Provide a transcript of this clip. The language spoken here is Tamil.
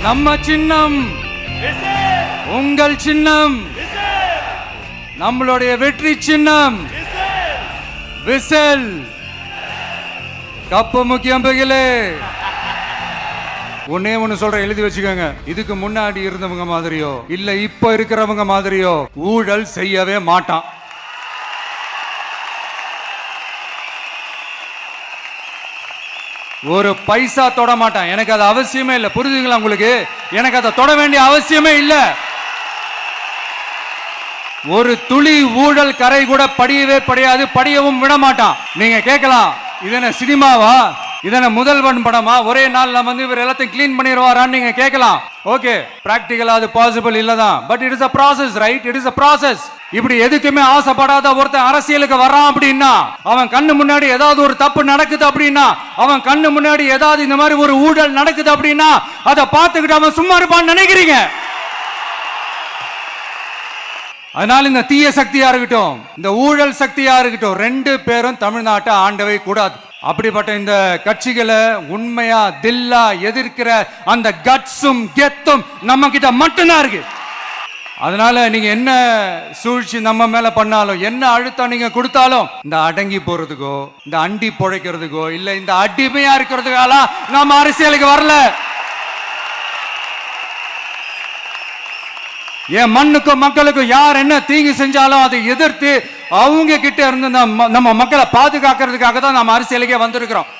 நம்ம சின்னம், உங்கள் சின்னம், நம்மளுடைய வெற்றி சின்னம் விசில். கப்பு முக்கியம் பகிலே. ஒன்னே ஒண்ணு சொல்ற, எழுதி வச்சுக்கோங்க. இதுக்கு முன்னாடி இருந்தவங்க மாதிரியோ இல்ல இப்ப இருக்கிறவங்க மாதிரியோ ஊழல் செய்யவே மாட்டான். ஒரு பைசா தொட மாட்டான். எனக்கு அது அவசியமே இல்லை. புரிஞ்சுங்களா உங்களுக்கு? எனக்கு அதை தொட வேண்டிய அவசியமே இல்லை. ஒரு துளி ஊழல் கரை கூட படியவே படியாது, படியவும் விட மாட்டான். நீங்க கேட்கலாம், இது என்ன சினிமாவா, இதன முதல்வன் படமா, ஒரே நாள் நம்ம வந்து இவர் எல்லாத்தையும் கிளீன் பண்ணிடுவாரான்னு நீங்க கேட்கலாம். ஓகே, பிராக்டிகலா அது பாசிபிள் இல்லதான். But it is a process, right? It is a process. இப்படி எதுக்குமே ஆசைப்படாத ஒருத்தன் அரசியலுக்கு வர்றான் அப்படின்னா, அவன் கண்ணு முன்னாடி ஏதாவது ஒரு தப்பு நடக்குது அப்படின்னா, அவன் கண்ணு முன்னாடி ஏதாவது இந்த மாதிரி ஒரு ஊழல் நடக்குது அப்படின்னா, அதை பார்த்துக்கிட்டு அவன் சும்மா இருப்பான்னு நினைக்கிறீங்க? அதனால இந்த தீய சக்தியா இருக்கட்டும், இந்த ஊழல் சக்தியா இருக்கட்டும், ரெண்டு பேரும் தமிழ்நாட்டை ஆண்டவே கூடாது. அப்படிப்பட்ட இந்த கட்சிகளை உண்மையா தில்லா எதிர்க்கிற அந்த கட்ஸும் கெத்தும் நம்ம கிட்ட மட்டும்தான் இருக்கு. அதனால நீங்க என்ன சூழ்ச்சி நம்ம மேல பண்ணாலும், என்ன அழுத்தம் நீங்க கொடுத்தாலும், இந்த அடங்கி போறதுக்கோ இந்த அண்டி பொழைக்கிறதுக்கோ இல்ல இந்த அடிமையா இருக்கிறதுக்கால நாம அரசியலுக்கு வரல. என் மண்ணுக்கும் மக்களுக்கும் யார் என்ன தீங்கு செஞ்சாலும் அதை எதிர்த்து அவங்க கிட்ட இருந்து நம்ம மக்களை பாதுகாக்கிறதுக்காக தான் நம்ம அரசியலுக்கே வந்திருக்கிறோம்.